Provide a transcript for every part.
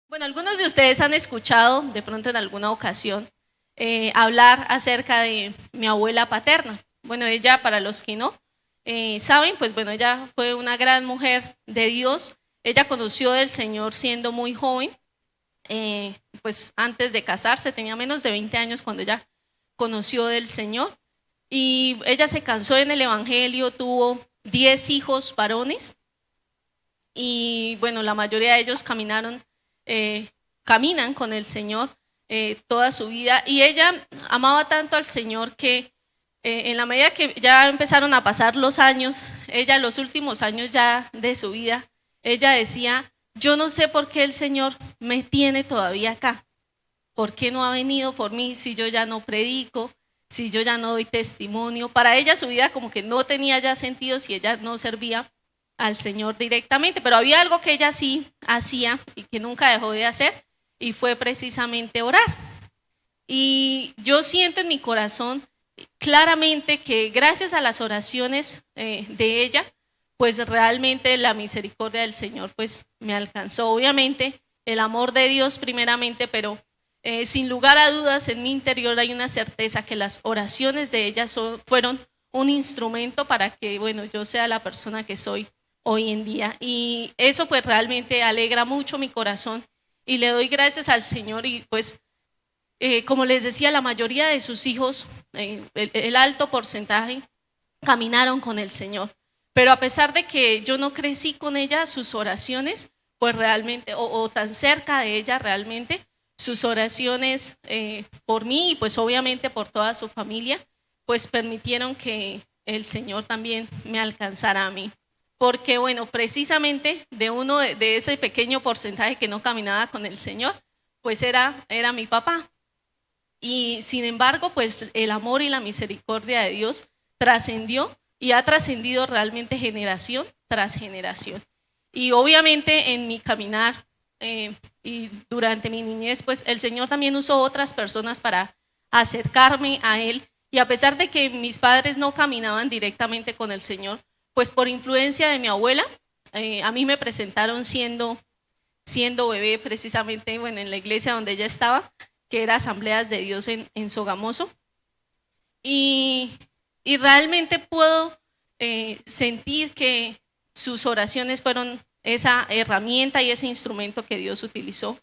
Bueno, algunos de ustedes han escuchado de pronto en alguna ocasión hablar acerca de mi abuela paterna. Bueno, ella, para los que no saben, pues bueno, ella fue una gran mujer de Dios. Ella conoció del Señor siendo muy joven, pues antes de casarse, tenía menos de 20 años cuando ella conoció del Señor. Y ella se casó en el Evangelio, tuvo 10 hijos varones y bueno, la mayoría de ellos caminan con el Señor toda su vida, y ella amaba tanto al Señor que en la medida que ya empezaron a pasar los años, ella los últimos años ya de su vida, ella decía: yo no sé por qué el Señor me tiene todavía acá, por qué no ha venido por mí si yo ya no predico, si yo ya no doy testimonio. Para ella su vida como que no tenía ya sentido si ella no servía al Señor directamente, pero había algo que ella sí hacía y que nunca dejó de hacer, y fue precisamente orar. Y yo siento en mi corazón claramente que gracias a las oraciones de ella, pues realmente la misericordia del Señor pues me alcanzó. Obviamente el amor de Dios primeramente, pero sin lugar a dudas en mi interior hay una certeza que las oraciones de ella fueron un instrumento para que, bueno, yo sea la persona que soy hoy en día. Y eso pues realmente alegra mucho mi corazón y le doy gracias al Señor. Y pues como les decía, la mayoría de sus hijos, el alto porcentaje, caminaron con el Señor. Pero a pesar de que yo no crecí con ella, sus oraciones, pues realmente, o tan cerca de ella realmente, sus oraciones por mí y pues obviamente por toda su familia, pues permitieron que el Señor también me alcanzara a mí. Porque bueno, precisamente de ese pequeño porcentaje que no caminaba con el Señor, pues era mi papá. Y sin embargo, pues el amor y la misericordia de Dios trascendió y ha trascendido realmente generación tras generación. Y obviamente en mi caminar y durante mi niñez, pues el Señor también usó otras personas para acercarme a Él. Y a pesar de que mis padres no caminaban directamente con el Señor, pues por influencia de mi abuela, a mí me presentaron siendo bebé precisamente, bueno, en la iglesia donde ella estaba, que era Asambleas de Dios en Sogamoso. Y realmente puedo sentir que sus oraciones fueron esa herramienta y ese instrumento que Dios utilizó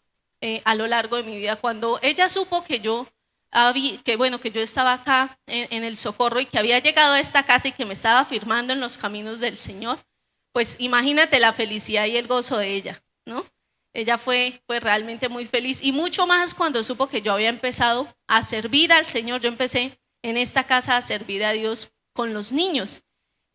a lo largo de mi vida. Cuando ella supo que yo estaba acá en el Socorro y que había llegado a esta casa y que me estaba firmando en los caminos del Señor, pues imagínate la felicidad y el gozo de ella, ¿no? Ella fue realmente muy feliz, y mucho más cuando supo que yo había empezado a servir al Señor. Yo empecé en esta casa a servir a Dios con los niños.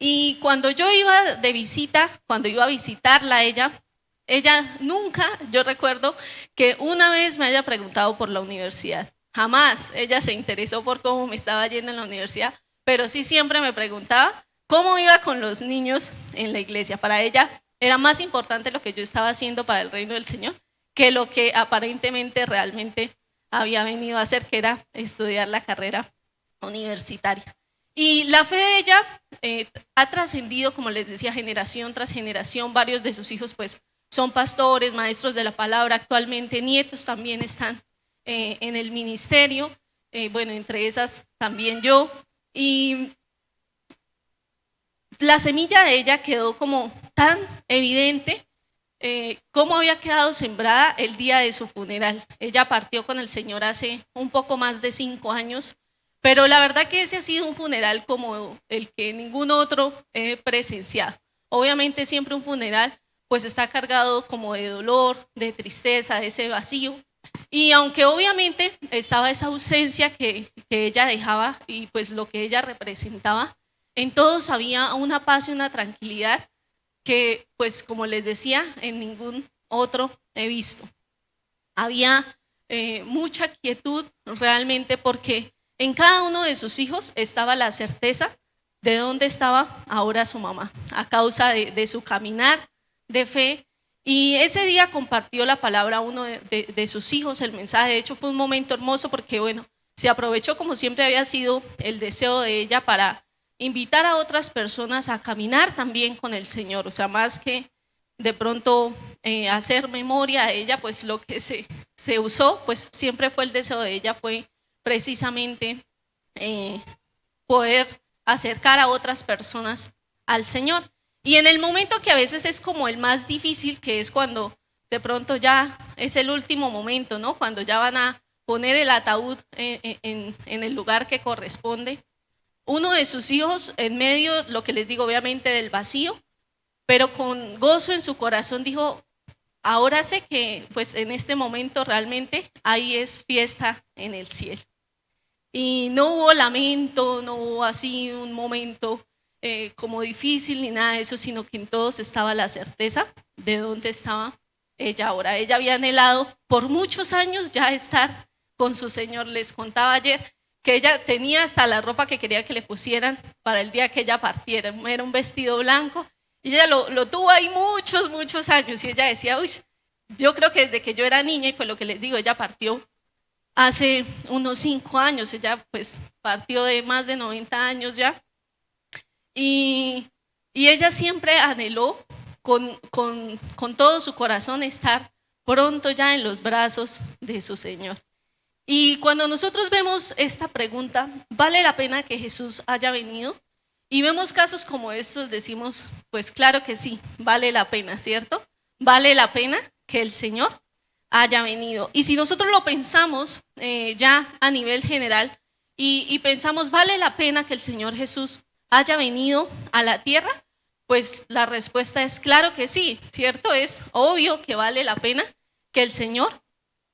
Y cuando yo iba de visita, cuando iba a visitarla ella nunca, yo recuerdo que una vez me haya preguntado por la universidad. Jamás ella se interesó por cómo me estaba yendo en la universidad, pero sí siempre me preguntaba cómo iba con los niños en la iglesia. Para ella era más importante lo que yo estaba haciendo para el reino del Señor que lo que aparentemente realmente había venido a hacer, que era estudiar la carrera universitaria. Y la fe de ella ha trascendido, como les decía, generación tras generación. Varios de sus hijos pues son pastores, maestros de la palabra actualmente, nietos también están en el ministerio, bueno, entre esas también yo. Y la semilla de ella quedó como tan evidente como había quedado sembrada el día de su funeral. Ella partió con el Señor hace un poco más de 5 años, pero la verdad que ese ha sido un funeral como el que ningún otro he presenciado. Obviamente siempre un funeral pues está cargado como de dolor, de tristeza, de ese vacío. Y aunque obviamente estaba esa ausencia que ella dejaba y pues lo que ella representaba, en todos había una paz y una tranquilidad que pues como les decía en ningún otro he visto. Había mucha quietud realmente, porque en cada uno de sus hijos estaba la certeza de dónde estaba ahora su mamá, a causa de su caminar de fe. Y ese día compartió la palabra a uno de sus hijos, el mensaje. De hecho fue un momento hermoso porque bueno, se aprovechó, como siempre había sido el deseo de ella, para invitar a otras personas a caminar también con el Señor. O sea, más que de pronto hacer memoria a ella, pues lo que se usó, pues siempre fue el deseo de ella, fue precisamente poder acercar a otras personas al Señor. Y en el momento que a veces es como el más difícil, que es cuando de pronto ya es el último momento, ¿no? Cuando ya van a poner el ataúd en el lugar que corresponde. Uno de sus hijos, en medio, lo que les digo, obviamente del vacío, pero con gozo en su corazón dijo, ahora sé que pues en este momento realmente ahí es fiesta en el cielo. Y no hubo lamento, no hubo así un momento como difícil ni nada de eso, sino que en todos estaba la certeza de dónde estaba ella ahora. Ella había anhelado por muchos años ya estar con su Señor. Les contaba ayer que ella tenía hasta la ropa que quería que le pusieran para el día que ella partiera. Era un vestido blanco y ella lo tuvo ahí muchos años y ella decía, uy, yo creo que desde que yo era niña, y pues lo que les digo, ella partió hace unos 5 años, ella pues partió de más de 90 años ya, y ella siempre anheló con todo su corazón estar pronto ya en los brazos de su Señor. Y cuando nosotros vemos esta pregunta, ¿vale la pena que Jesús haya venido? Y vemos casos como estos, decimos, pues claro que sí, vale la pena, ¿cierto? Vale la pena que el Señor haya venido. Y si nosotros lo pensamos ya a nivel general y pensamos, ¿vale la pena que el Señor Jesús haya venido a la tierra? Pues la respuesta es claro que sí, ¿cierto? Es obvio que vale la pena que el Señor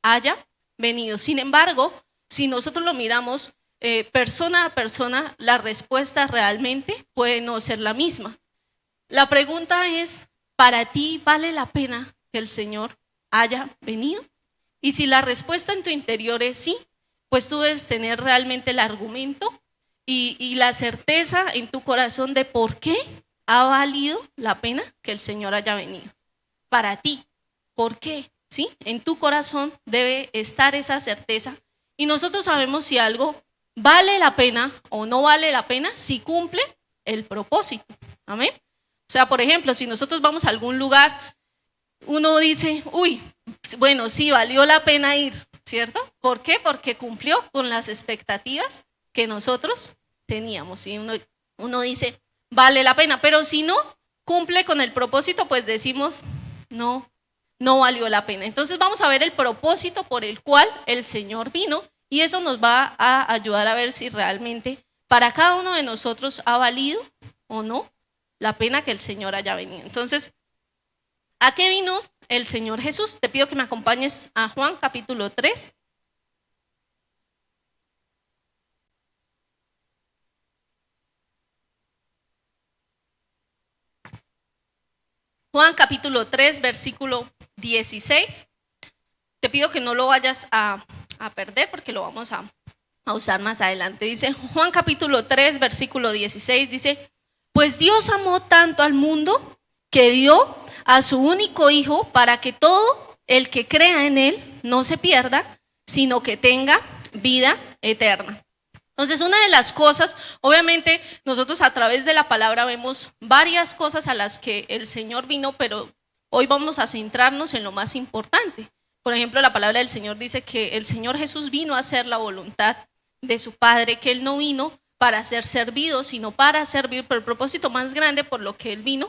haya venido. Sin embargo, si nosotros lo miramos persona a persona, la respuesta realmente puede no ser la misma. La pregunta es, ¿para ti vale la pena que el Señor haya venido? Y si la respuesta en tu interior es sí, pues tú debes tener realmente el argumento y la certeza en tu corazón de por qué ha valido la pena que el Señor haya venido. Para ti, ¿por qué? ¿Sí? En tu corazón debe estar esa certeza. Y nosotros sabemos si algo vale la pena o no vale la pena, si cumple el propósito. Amén. O sea, por ejemplo, si nosotros vamos a algún lugar, uno dice, uy, bueno, sí, valió la pena ir, ¿cierto? ¿Por qué? Porque cumplió con las expectativas que nosotros teníamos. Y uno dice, vale la pena, pero si no cumple con el propósito, pues decimos, no valió la pena. Entonces vamos a ver el propósito por el cual el Señor vino y eso nos va a ayudar a ver si realmente para cada uno de nosotros ha valido o no la pena que el Señor haya venido. Entonces, ¿a qué vino el Señor Jesús? Te pido que me acompañes a Juan capítulo 3. Juan capítulo 3, versículo 16. Te pido que no lo vayas a perder porque lo vamos a usar más adelante. Dice Juan capítulo 3, versículo 16, dice, pues Dios amó tanto al mundo que dio a su único hijo para que todo el que crea en él no se pierda, sino que tenga vida eterna. Entonces, una de las cosas, obviamente nosotros a través de la palabra vemos varias cosas a las que el Señor vino, pero hoy vamos a centrarnos en lo más importante. Por ejemplo, la palabra del Señor dice que el Señor Jesús vino a hacer la voluntad de su Padre, que Él no vino para ser servido, sino para servir. Pero el propósito más grande por lo que Él vino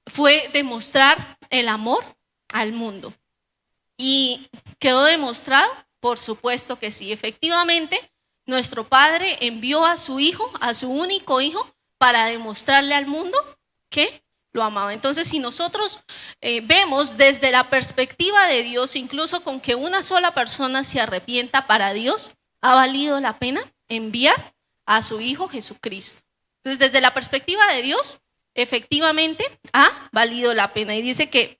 fue demostrar el amor al mundo. ¿Y quedó demostrado? Por supuesto que sí. Efectivamente, nuestro Padre envió a su Hijo, a su único Hijo, para demostrarle al mundo que lo amaba. Entonces, si nosotros vemos desde la perspectiva de Dios, incluso con que una sola persona se arrepienta, para Dios ha valido la pena enviar a su Hijo Jesucristo. Entonces, desde la perspectiva de Dios, efectivamente ha valido la pena. Y dice que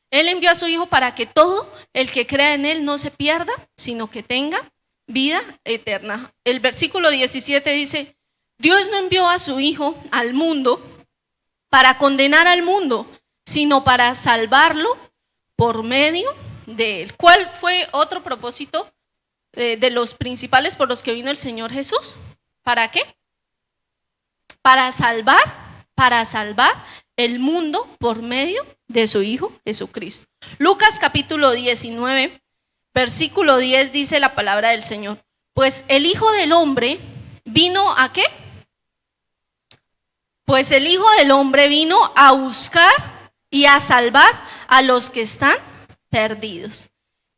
Él envió a su Hijo para que todo el que crea en Él no se pierda, sino que tenga vida eterna. El versículo 17 dice, Dios no envió a su Hijo al mundo para condenar al mundo, sino para salvarlo por medio de Él. ¿Cuál fue otro propósito de los principales por los que vino el Señor Jesús? ¿Para qué? Para salvar el mundo por medio de su Hijo Jesucristo. Lucas capítulo 19, versículo 10 dice la palabra del Señor: pues el Hijo del Hombre vino ¿a qué? Pues el Hijo del Hombre vino a buscar y a salvar a los que están perdidos.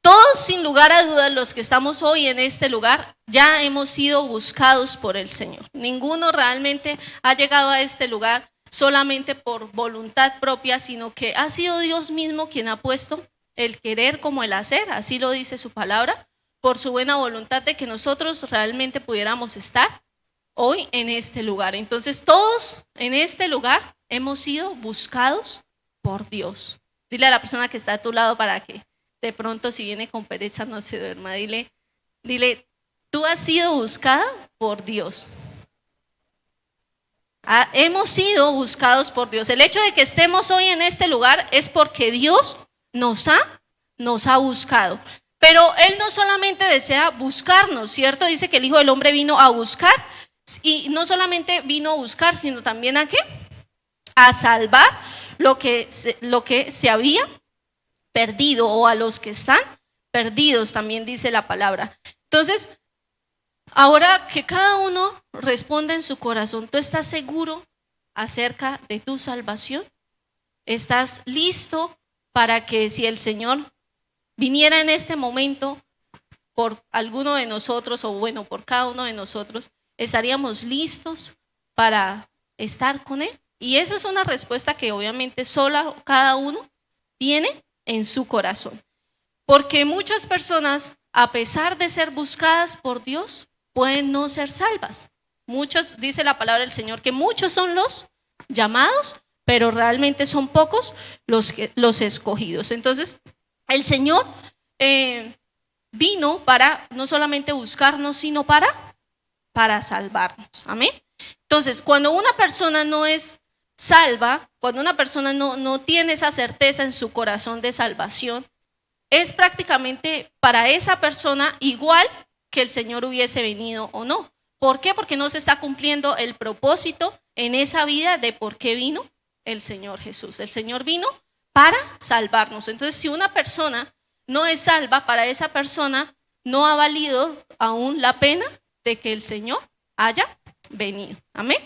Todos, sin lugar a dudas, los que estamos hoy en este lugar, ya hemos sido buscados por el Señor. Ninguno realmente ha llegado a este lugar solamente por voluntad propia, sino que ha sido Dios mismo quien ha puesto el querer como el hacer, así lo dice su palabra, por su buena voluntad de que nosotros realmente pudiéramos estar hoy en este lugar. Entonces todos en este lugar hemos sido buscados por Dios. Dile a la persona que está a tu lado, para que de pronto si viene con pereza no se duerma, dile, tú has sido buscada por Dios. Hemos sido buscados por Dios. El hecho de que estemos hoy en este lugar es porque Dios nos ha buscado. Pero Él no solamente desea buscarnos, ¿cierto? Dice que el Hijo del Hombre vino a buscar, y no solamente vino a buscar, sino también ¿a qué? A salvar lo que se había perdido, o a los que están perdidos, también dice la palabra. Entonces, ahora que cada uno responda en su corazón, ¿tú estás seguro acerca de tu salvación? ¿Estás listo para que si el Señor viniera en este momento por alguno de nosotros, o bueno, por cada uno de nosotros, estaríamos listos para estar con Él? Y esa es una respuesta que obviamente sola cada uno tiene en su corazón. Porque muchas personas, a pesar de ser buscadas por Dios, pueden no ser salvas. Muchos, dice la palabra del Señor, que muchos son los llamados, pero realmente son pocos los escogidos. Entonces, el Señor vino para no solamente buscarnos, sino para salvarnos. Amén. Entonces, cuando una persona no es salva, cuando una persona no tiene esa certeza en su corazón de salvación, es prácticamente para esa persona igual que el Señor hubiese venido o no. ¿Por qué? Porque no se está cumpliendo el propósito en esa vida de por qué vino el Señor Jesús. El Señor vino para salvarnos. Entonces, si una persona no es salva, para esa persona no ha valido aún la pena de que el Señor haya venido. Amén.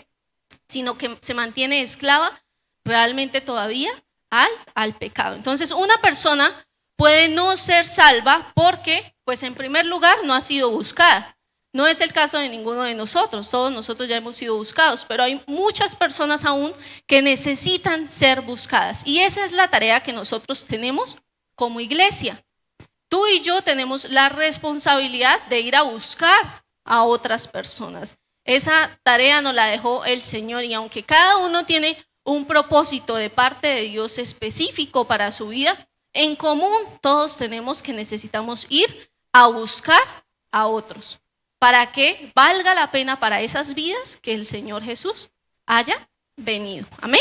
Sino que se mantiene esclava realmente todavía al pecado. Entonces, una persona puede no ser salva porque, pues en primer lugar, no ha sido buscada. No es el caso de ninguno de nosotros, todos nosotros ya hemos sido buscados, pero hay muchas personas aún que necesitan ser buscadas. Y esa es la tarea que nosotros tenemos como iglesia. Tú y yo tenemos la responsabilidad de ir a buscar a otras personas. Esa tarea nos la dejó el Señor, y aunque cada uno tiene un propósito de parte de Dios específico para su vida, en común todos tenemos que necesitamos ir a buscar a otros para que valga la pena para esas vidas que el Señor Jesús haya venido. Amén.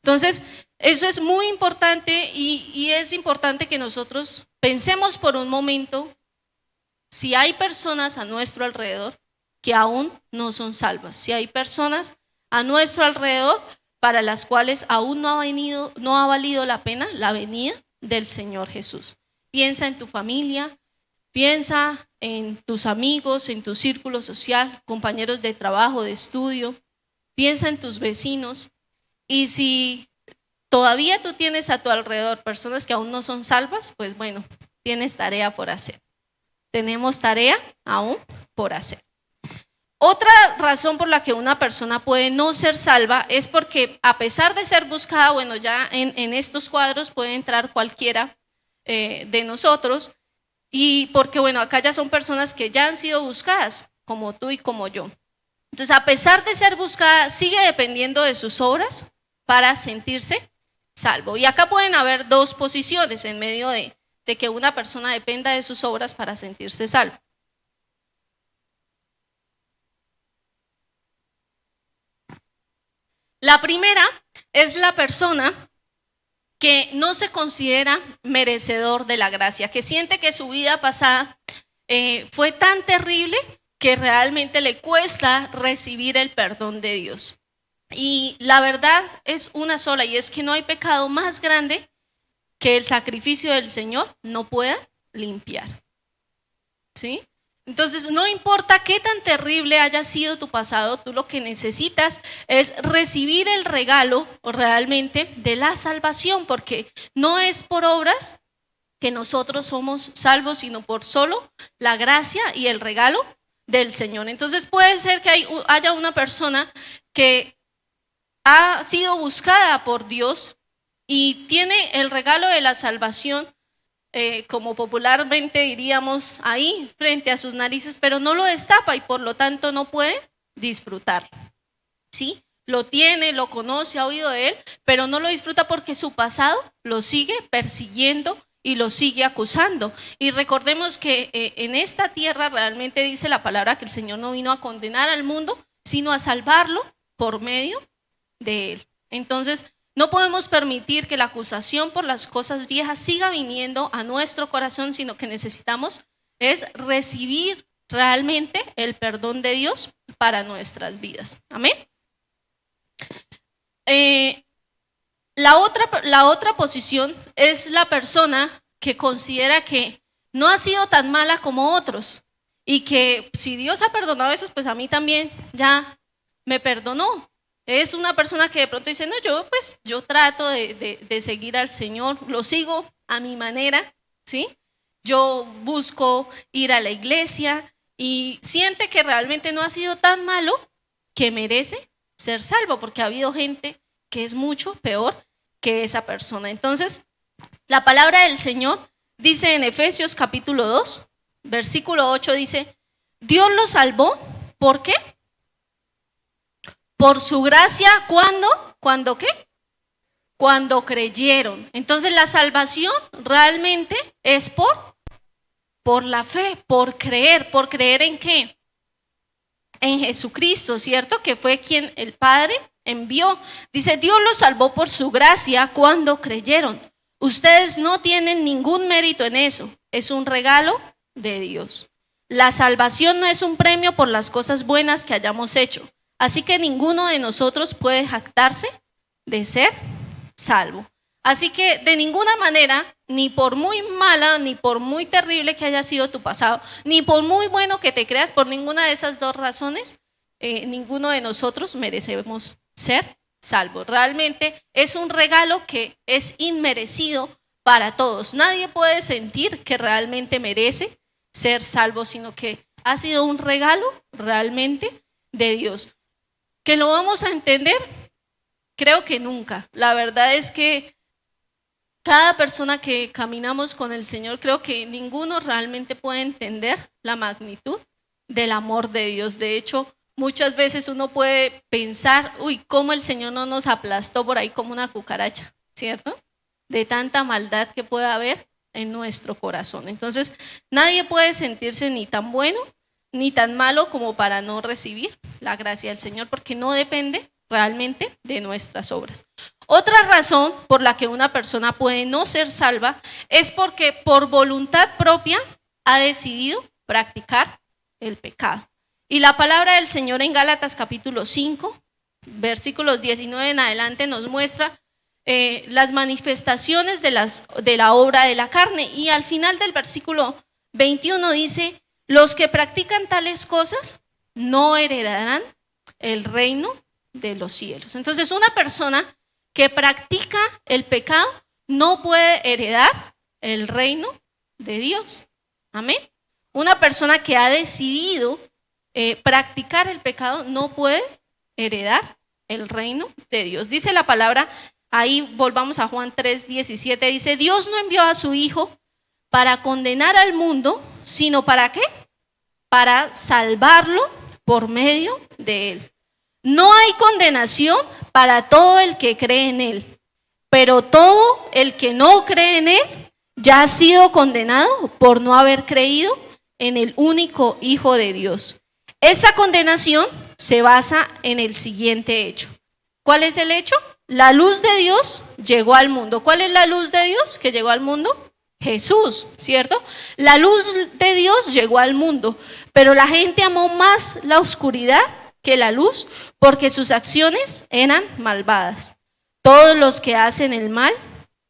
Entonces, eso es muy importante, y es importante que nosotros pensemos por un momento si hay personas a nuestro alrededor que aún no son salvas, si hay personas a nuestro alrededor para las cuales aún no ha valido la pena la venida del Señor Jesús. Piensa en tu familia, piensa en tus amigos, en tu círculo social, compañeros de trabajo, de estudio, piensa en tus vecinos, y si todavía tú tienes a tu alrededor personas que aún no son salvas, pues bueno, tienes tarea por hacer. Tenemos tarea aún por hacer. Otra razón por la que una persona puede no ser salva es porque, a pesar de ser buscada, bueno, ya en estos cuadros puede entrar cualquiera de nosotros, y porque, bueno, acá ya son personas que ya han sido buscadas, como tú y como yo. Entonces, a pesar de ser buscada, sigue dependiendo de sus obras para sentirse salvo. Y acá pueden haber dos posiciones en medio de que una persona dependa de sus obras para sentirse salvo. La primera es la persona que no se considera merecedor de la gracia, que siente que su vida pasada fue tan terrible que realmente le cuesta recibir el perdón de Dios. Y la verdad es una sola, y es que no hay pecado más grande que el sacrificio del Señor no pueda limpiar. ¿Sí? Entonces, no importa qué tan terrible haya sido tu pasado, tú lo que necesitas es recibir el regalo realmente de la salvación, porque no es por obras que nosotros somos salvos, sino por solo la gracia y el regalo del Señor. Entonces, puede ser que haya una persona que ha sido buscada por Dios y tiene el regalo de la salvación, como popularmente diríamos, ahí frente a sus narices, pero no lo destapa y por lo tanto no puede disfrutar. ¿Sí? Lo tiene, lo conoce, ha oído de él, pero no lo disfruta porque su pasado lo sigue persiguiendo y lo sigue acusando. Y recordemos que en esta tierra realmente dice la palabra que el Señor no vino a condenar al mundo, sino a salvarlo por medio de él. Entonces, no podemos permitir que la acusación por las cosas viejas siga viniendo a nuestro corazón, sino que necesitamos es recibir realmente el perdón de Dios para nuestras vidas. Amén. La otra posición es la persona que considera que no ha sido tan mala como otros y que si Dios ha perdonado eso, pues a mí también ya me perdonó. Es una persona que de pronto dice, no, yo trato de seguir al Señor, lo sigo a mi manera, ¿sí? Yo busco ir a la iglesia y siente que realmente no ha sido tan malo que merece ser salvo, porque ha habido gente que es mucho peor que esa persona. Entonces, la palabra del Señor dice en Efesios capítulo 2, versículo 8, dice, Dios los salvó, ¿por qué? Por su gracia, ¿cuándo? ¿Cuándo qué? Cuando creyeron. Entonces la salvación realmente es por la fe, por creer ¿en qué? En Jesucristo, ¿cierto? Que fue quien el Padre envió. Dice, Dios los salvó por su gracia cuando creyeron. Ustedes no tienen ningún mérito en eso, es un regalo de Dios. La salvación no es un premio por las cosas buenas que hayamos hecho. Así que ninguno de nosotros puede jactarse de ser salvo. Así que de ninguna manera, ni por muy mala, ni por muy terrible que haya sido tu pasado, ni por muy bueno que te creas, por ninguna de esas dos razones, ninguno de nosotros merecemos ser salvos. Realmente es un regalo que es inmerecido para todos. Nadie puede sentir que realmente merece ser salvo, sino que ha sido un regalo realmente de Dios. ¿Que lo vamos a entender? Creo que nunca. La verdad es que cada persona que caminamos con el Señor, creo que ninguno realmente puede entender la magnitud del amor de Dios. De hecho, muchas veces uno puede pensar, cómo el Señor no nos aplastó por ahí como una cucaracha, ¿cierto? De tanta maldad que puede haber en nuestro corazón. Entonces, nadie puede sentirse ni tan bueno ni tan malo como para no recibir la gracia del Señor, porque no depende realmente de nuestras obras. Otra razón por la que una persona puede no ser salva es porque por voluntad propia ha decidido practicar el pecado. Y la palabra del Señor en Gálatas capítulo 5, versículos 19 en adelante nos muestra las manifestaciones de la obra de la carne. Y al final del versículo 21 dice, los que practican tales cosas no heredarán el reino de los cielos. Entonces, una persona que practica el pecado no puede heredar el reino de Dios. Amén. Una persona que ha decidido practicar el pecado no puede heredar el reino de Dios. Dice la palabra, ahí volvamos a Juan 3:17, dice, Dios no envió a su Hijo para condenar al mundo, sino ¿para qué? Para salvarlo por medio de él. No hay condenación para todo el que cree en él, pero todo el que no cree en él ya ha sido condenado por no haber creído en el único Hijo de Dios. Esa condenación se basa en el siguiente hecho. ¿Cuál es el hecho? La luz de Dios llegó al mundo. ¿Cuál es la luz de Dios que llegó al mundo? Jesús, ¿cierto? La luz de Dios llegó al mundo, pero la gente amó más la oscuridad que la luz porque sus acciones eran malvadas. Todos los que hacen el mal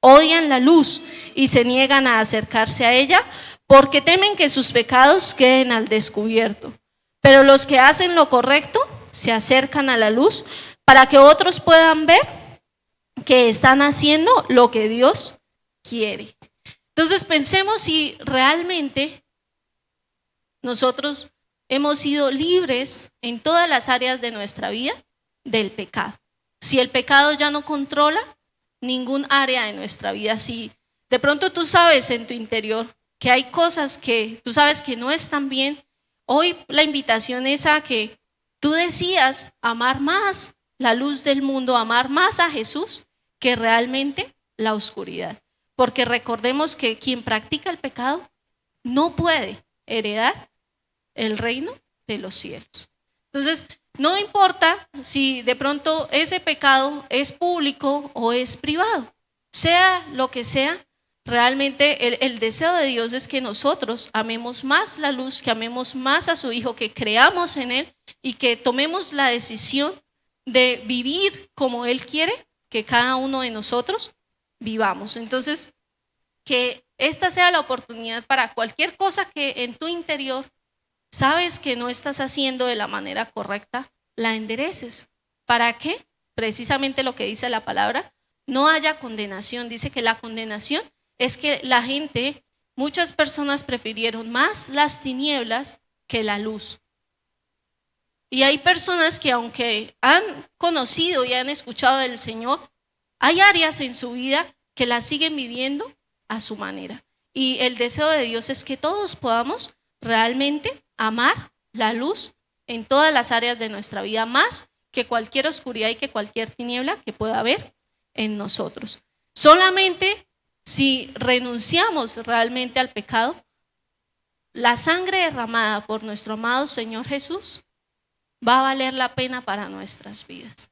odian la luz y se niegan a acercarse a ella porque temen que sus pecados queden al descubierto. Pero los que hacen lo correcto se acercan a la luz para que otros puedan ver que están haciendo lo que Dios quiere. Entonces pensemos si realmente nosotros hemos sido libres en todas las áreas de nuestra vida del pecado. Si el pecado ya no controla ningún área de nuestra vida, si de pronto tú sabes en tu interior que hay cosas que tú sabes que no están bien, hoy la invitación es a que tú decidas amar más la luz del mundo, amar más a Jesús que realmente la oscuridad. Porque recordemos que quien practica el pecado no puede heredar el reino de los cielos. Entonces, no importa si de pronto ese pecado es público o es privado, sea lo que sea, realmente el deseo de Dios es que nosotros amemos más la luz, que amemos más a su Hijo, que creamos en Él y que tomemos la decisión de vivir como Él quiere que cada uno de nosotros vivamos. Entonces, que esta sea la oportunidad para cualquier cosa que en tu interior sabes que no estás haciendo de la manera correcta, la endereces. ¿Para qué? Precisamente lo que dice la palabra, no haya condenación. Dice que la condenación es que la gente, muchas personas prefirieron más las tinieblas que la luz. Y hay personas que aunque han conocido y han escuchado del Señor, hay áreas en su vida que la siguen viviendo a su manera. Y el deseo de Dios es que todos podamos realmente amar la luz en todas las áreas de nuestra vida, más que cualquier oscuridad y que cualquier tiniebla que pueda haber en nosotros. Solamente si renunciamos realmente al pecado, la sangre derramada por nuestro amado Señor Jesús va a valer la pena para nuestras vidas.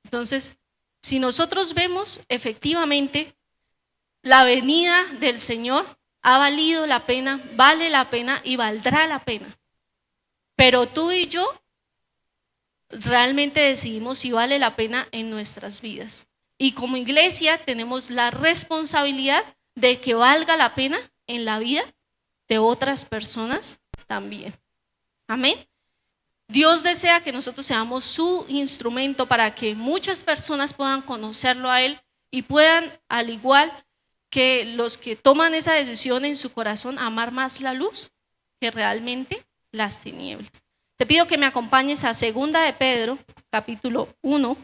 Entonces, si nosotros vemos efectivamente la venida del Señor, ha valido la pena, vale la pena y valdrá la pena. Pero tú y yo realmente decidimos si vale la pena en nuestras vidas. Y como iglesia tenemos la responsabilidad de que valga la pena en la vida de otras personas también. Amén. Dios desea que nosotros seamos su instrumento para que muchas personas puedan conocerlo a Él y puedan, al igual que los que toman esa decisión en su corazón, amar más la luz que realmente las tinieblas. Te pido que me acompañes a 2 de Pedro, capítulo 1.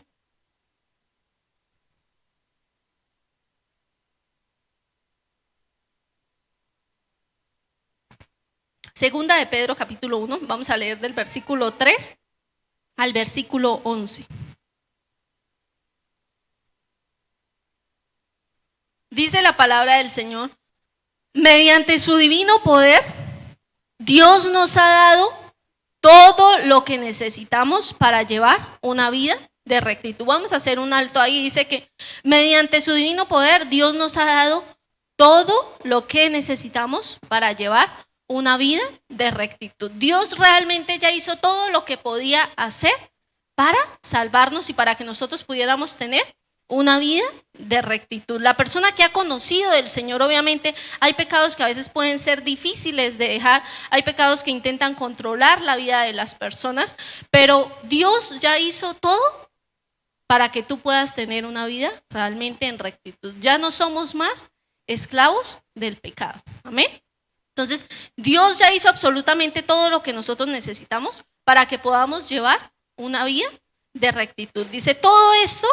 Segunda de Pedro, capítulo 1, vamos a leer del versículo 3 al versículo 11. Dice la palabra del Señor: mediante su divino poder, Dios nos ha dado todo lo que necesitamos para llevar una vida de rectitud. Vamos a hacer un alto ahí. Dice que mediante su divino poder, Dios nos ha dado todo lo que necesitamos para llevar una vida de rectitud. Dios realmente ya hizo todo lo que podía hacer para salvarnos y para que nosotros pudiéramos tener una vida de rectitud. La persona que ha conocido del Señor, obviamente hay pecados que a veces pueden ser difíciles de dejar, hay pecados que intentan controlar la vida de las personas, pero Dios ya hizo todo para que tú puedas tener una vida realmente en rectitud. Ya no somos más esclavos del pecado. Amén. Entonces, Dios ya hizo absolutamente todo lo que nosotros necesitamos para que podamos llevar una vida de rectitud. Dice, todo esto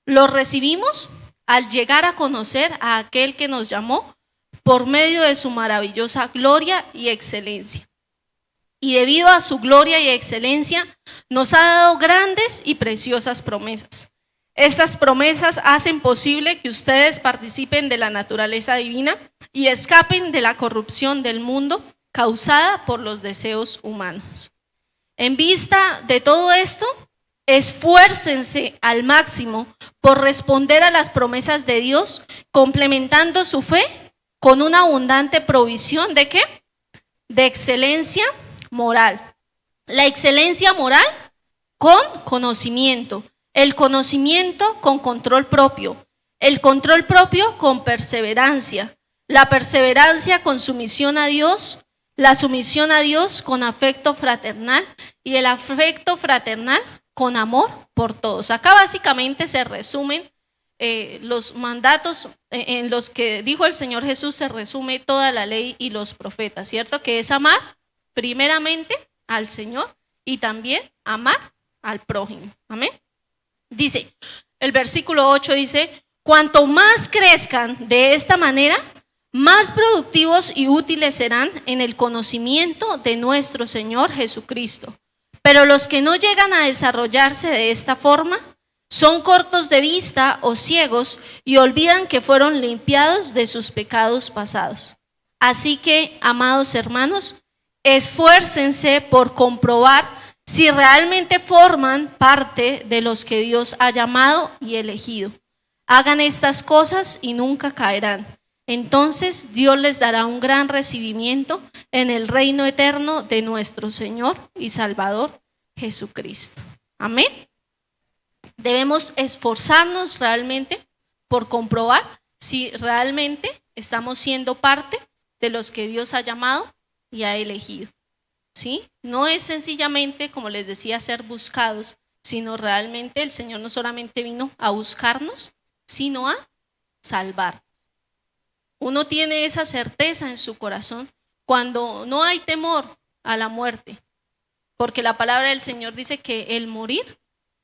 lo recibimos al llegar a conocer a aquel que nos llamó por medio de su maravillosa gloria y excelencia. Y debido a su gloria y excelencia, nos ha dado grandes y preciosas promesas. Estas promesas hacen posible que ustedes participen de la naturaleza divina y escapen de la corrupción del mundo causada por los deseos humanos. En vista de todo esto, esfuércense al máximo por responder a las promesas de Dios, complementando su fe con una abundante provisión ¿de qué? De excelencia moral. La excelencia moral con conocimiento, el conocimiento con control propio, el control propio con perseverancia, la perseverancia con sumisión a Dios, la sumisión a Dios con afecto fraternal y el afecto fraternal con amor por todos. Acá básicamente se resumen los mandatos en los que dijo el Señor Jesús, se resume toda la ley y los profetas, ¿cierto? Que es amar primeramente al Señor y también amar al prójimo. Amén. Dice, el versículo 8 dice, cuanto más crezcan de esta manera, más productivos y útiles serán en el conocimiento de nuestro Señor Jesucristo. Pero los que no llegan a desarrollarse de esta forma son cortos de vista o ciegos y olvidan que fueron limpiados de sus pecados pasados. Así que, amados hermanos, esfuércense por comprobar si realmente forman parte de los que Dios ha llamado y elegido. Hagan estas cosas y nunca caerán. Entonces Dios les dará un gran recibimiento en el reino eterno de nuestro Señor y Salvador Jesucristo. Amén. Debemos esforzarnos realmente por comprobar si realmente estamos siendo parte de los que Dios ha llamado y ha elegido. ¿Sí? No es sencillamente, como les decía, ser buscados, sino realmente el Señor no solamente vino a buscarnos, sino a salvar. Uno tiene esa certeza en su corazón cuando no hay temor a la muerte, porque la palabra del Señor dice que el morir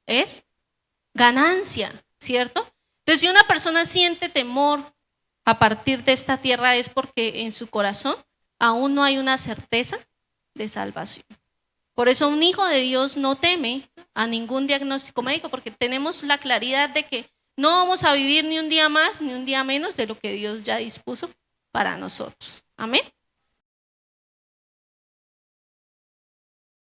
es ganancia, ¿cierto? Entonces, si una persona siente temor a partir de esta tierra es porque en su corazón aún no hay una certeza de salvación. Por eso un hijo de Dios no teme a ningún diagnóstico médico, porque tenemos la claridad de que no vamos a vivir ni un día más ni un día menos de lo que Dios ya dispuso para nosotros. Amén.